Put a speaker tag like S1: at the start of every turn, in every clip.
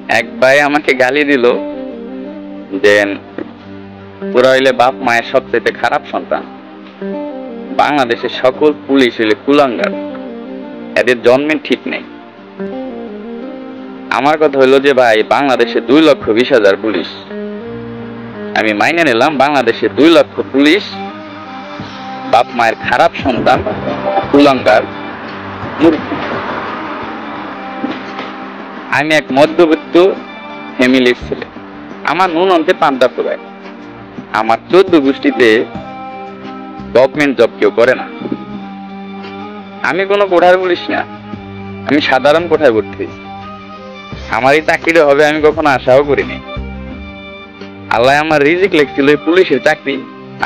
S1: এক ভাই আমাকে গালি দিল যে পুরা হইলে বাপ মায়ের সবচেয়ে খারাপ সন্তান, বাংলাদেশের সকল পুলিশ হইলে কুলাঙ্গার, এদের জন্মের ঠিক নেই। আমার কথা হইলো যে ভাই, বাংলাদেশে 2,20,000 পুলিশ, আমি মাইনে নিলাম বাংলাদেশে 2 লক্ষ পুলিশ বাপ মায়ের খারাপ সন্তান, কুলাঙ্গার, মূর্খ। আমি এক মধ্যবিত্ত ফ্যামিলির ছেলে, আমার নুন অন্তে পান্তা ফুরায়, আমার 14 গোষ্ঠীতে গভর্নমেন্ট জব কেউ করে না। আমি কোনো কোঠায় পুলিশ না, আমি সাধারণ কোঠায় ভর্তি হয়েছি। আমার এই চাকরিটা হবে আমি কখনো আশাও করিনি। আল্লাহ আমার রিজিক লেখছিল পুলিশের চাকরি,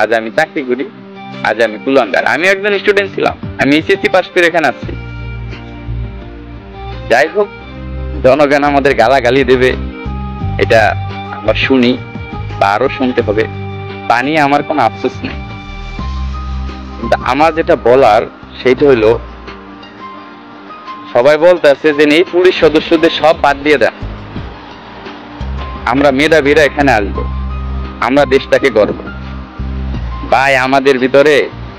S1: আজ আমি চাকরি করি, আজ আমি কুলাঙ্গার। আমি একজন স্টুডেন্ট ছিলাম, আমি এইচএসসি পাস করে এখানে আসছি। যাই হোক, জনগণ আমাদের গালাগালি দেবে, এটা আমরা শুনি বা আরো শুনতে হবে, তা নিয়ে আমার কোনো আফসোস নেই। কিন্তু আমার যেটা বলার সেইটা হইলো, সবাই বলতেছে যে এই পুলিশ সদস্যদের সব বাদ দিয়ে দেন, আমরা মেধাবীরা এখানে আসবো, আমরা দেশটাকে গর্ব। ভাই, আমাদের ভিতরে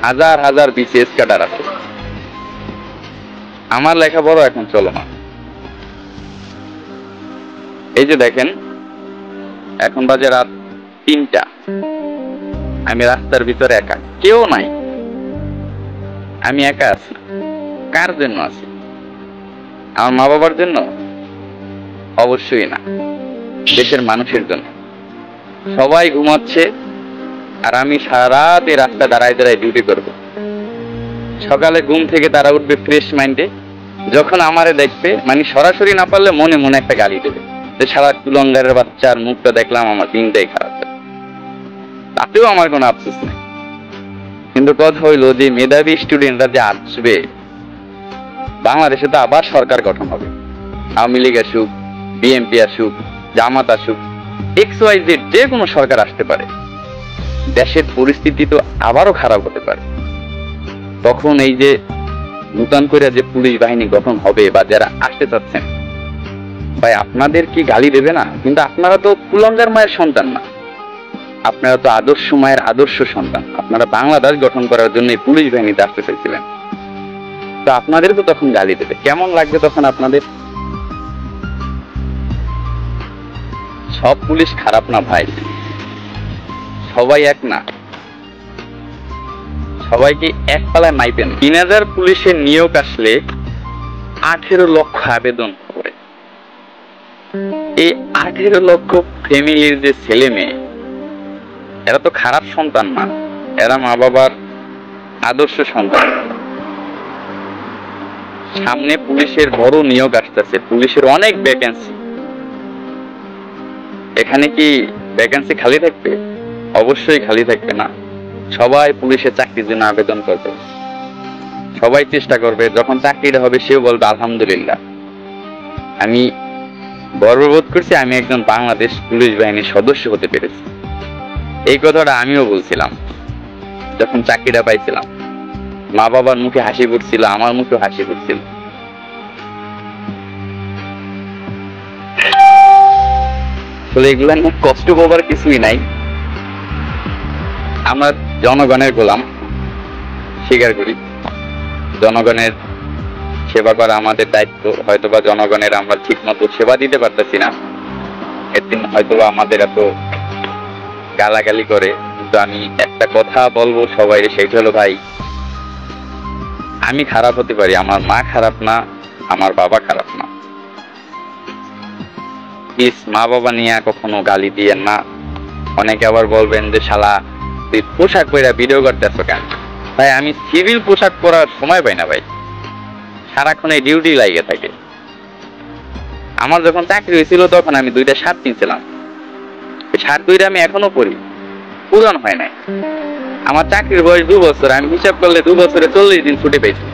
S1: হাজার হাজার বিসিএস ক্যাডার আছে, আমার লেখাপড়া এখন চলো না। এই যে দেখেন, এখন বাজে রাত 3টা, আমি রাস্তার ভিতরে একা, কেউ নাই, আমি একা আছি। কার জন্য আছি? আমার মা বাবার জন্য? অবশ্যই না, দেশের মানুষের জন্য। সবাই ঘুমাচ্ছে আর আমি সারা রাত এই রাস্তা দাঁড়ায় দাঁড়ায় ডিউটি করব। সকালে ঘুম থেকে তারা উঠবে ফ্রেশ মাইন্ডে, যখন আমারে দেখবে, মানে সরাসরি না পারলে মনে মনে একটা গালি দেবে যে সারা কুলঙ্গারের বাচ্চার মুখটা দেখলাম, আমার দিনটাই খারাপ। তাতেও আমার কোনো আফসোস নেই। কিন্তু কথা হইলো যে মেধাবী স্টুডেন্টরা যে আসবে, বাংলাদেশে তো আবার সরকার গঠন হবে, আওয়ামী লীগ আসুক, বিএনপি আসুক, জামাত আসুক, XYZ যে কোনো সরকার আসতে পারে, দেশের পরিস্থিতি তো আবারও খারাপ হতে পারে। তখন এই যে নতুন করে যে পুলিশ বাহিনী গঠন হবে বা যারা আসতে চাচ্ছেন, ভাই আপনাদের কি গালি দেবে না? কিন্তু আপনারা তো কুলঙ্গার মায়ের সন্তান না, আপনারা তো আদর্শ মায়ের আদর্শ সন্তান। আপনারা বাংলাদেশ গঠন করার জন্য পুলিশ বাহিনীতে আসতে চাইছিলেন, তো আপনাদের তো তখন গালি দেবে। কেমন লাগবে তখন আপনাদের? সব পুলিশ খারাপ না ভাই, সবাই এক না, সবাইকে এক পালায় মাইপেন। 3,000 পুলিশের নিয়োগ আসলে 18 লক্ষ আবেদন করে। এই 18 লক্ষ ফ্যামিলির যে ছেলে মেয়ে, এরা তো খারাপ সন্তান না, এরা মা বাবার আদর্শ সন্তান। সামনে পুলিশের বড় নিয়োগ আসতেছে, পুলিশের অনেক ভ্যাকেন্সি। এখানে কি ভ্যাকেন্সি খালি থাকবে? অবশ্যই খালি থাকবে না। সবাই পুলিশের চাকরির জন্য আবেদন করবে, সবাই চেষ্টা করবে। যখন চাকরিটা হবে সেও বলবে আলহামদুলিল্লাহ, আমি গর্ববোধ করছি, আমি একজন বাংলাদেশ পুলিশ বাহিনীর সদস্য হতে পেরেছি। এই কথাটা আমিও বলছিলাম যখন চাকরিটা পাইছিলাম। মা বাবার মুখে হাসি ফুটছিল, আমার মুখে হাসি ফুটছিল। আসলে এগুলা নিয়ে কষ্ট পাবার কিছুই নাই। আমরা জনগণের গোলাম, স্বীকার করি। জনগণের সেবা করা আমাদের দায়িত্ব। হয়তোবা জনগণের আমরা ঠিক মতো সেবা দিতে পারতেছি না, একদিন হয়তোবা আমাদের এত গালাগালি করে। কিন্তু আমি একটা কথা বলবো সবাই, সেইটা হলো ভাই, আমি খারাপ হতে পারি, আমার মা খারাপ না, আমার বাবা খারাপ না। প্লিজ মা বাবা নিয়ে কখনো গালি দিয়েন না। অনেকে আবার বলবেন যে শালা তুই পোশাক পরে ভিডিও করতেছ কেন? ভাই, আমি সিভিল পোশাক পরার সময় পাই না ভাই, সারাক্ষণ এই ডিউটি লাগিয়ে থাকে। আমার যখন চাকরি হয়েছিল তখন আমি 2টা শার্ট কিনছিলাম, শার্ট 2টা আমি এখনো পরি, পুরান হয় নাই। আমার চাকরির বয়স 2 বছর, আমি হিসাব করলে 2 বছরে 40 দিন ছুটি পেয়েছি।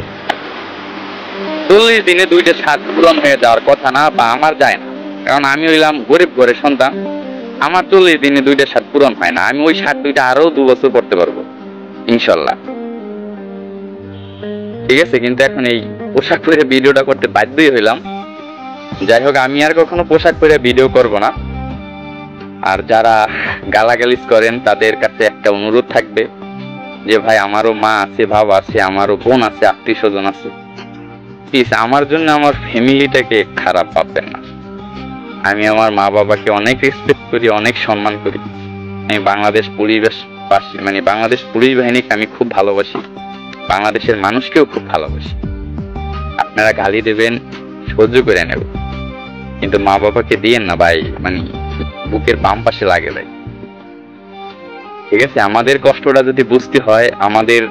S1: 40 দিনে 2টা শার্ট পুরান হয়ে যাওয়ার কথা না, বা আমার যায় না, কারণ আমি হইলাম গরিব ঘরের সন্তান। আমার 40 দিনে 2টা শার্ট পুরান হয় না। আমি ওই শার্ট 2টা আরো 2 বছর পরতে পারবো ইনশাল্লাহ, ঠিক আছে? কিন্তু এখন এই পোশাক পরে ভিডিওটা করতে বাধ্যই হইলাম। যাই হোক, আমি আর কখনো পোশাক পরে ভিডিও করব না। আর যারা গালাগালিজ করেন তাদের কাছে একটা অনুরোধ থাকবে যে ভাই, আমারও মা আছে, বাবা আছে, আমারও বোন আছে, আত্মীয় স্বজন আছে, প্লিজ আমার জন্য আমার ফ্যামিলিটাকে খারাপ ভাববেন না। আমি আমার মা বাবাকে অনেক রেসপেক্ট করি, অনেক সম্মান করি। আমি বাংলাদেশ বাংলাদেশ পুলিশ বাহিনীকে আমি খুব ভালোবাসি, বাংলাদেশের মানুষকেও খুব ভালোবাসি। আপনারা গালি দেবেন, সহ্য করে নেব, কিন্তু মা বাবাকে দিয়েন না ভাই, বুকের বাম পাশে লাগে ভাই। ঠিক আছে, আমাদের কষ্টটা যদি বুঝতে হয়, আমাদের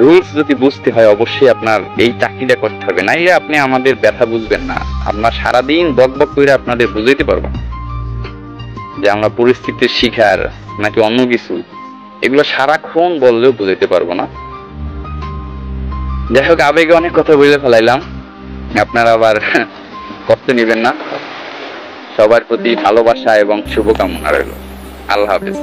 S1: রুলস যদি বুঝতে হয়, অবশ্যই আপনার এই চাকরিটা করতে হবে, নাইলে আপনি আমাদের ব্যথা বুঝবেন না। আমরা সারাদিন বক বক করে আপনাদের বুঝাইতে পারবো না যে আমরা পরিস্থিতির শিকার নাকি অন্য কিছু, এগুলো সারাক্ষণ বললেও বুঝাইতে পারবো না। যাই হোক, আবেগে অনেক কথা বলে ফেলাইলাম, আপনারা আবার কষ্ট নেবেন না। সবার প্রতি ভালোবাসা এবং শুভকামনা রইল। আল্লাহ হাফেজ।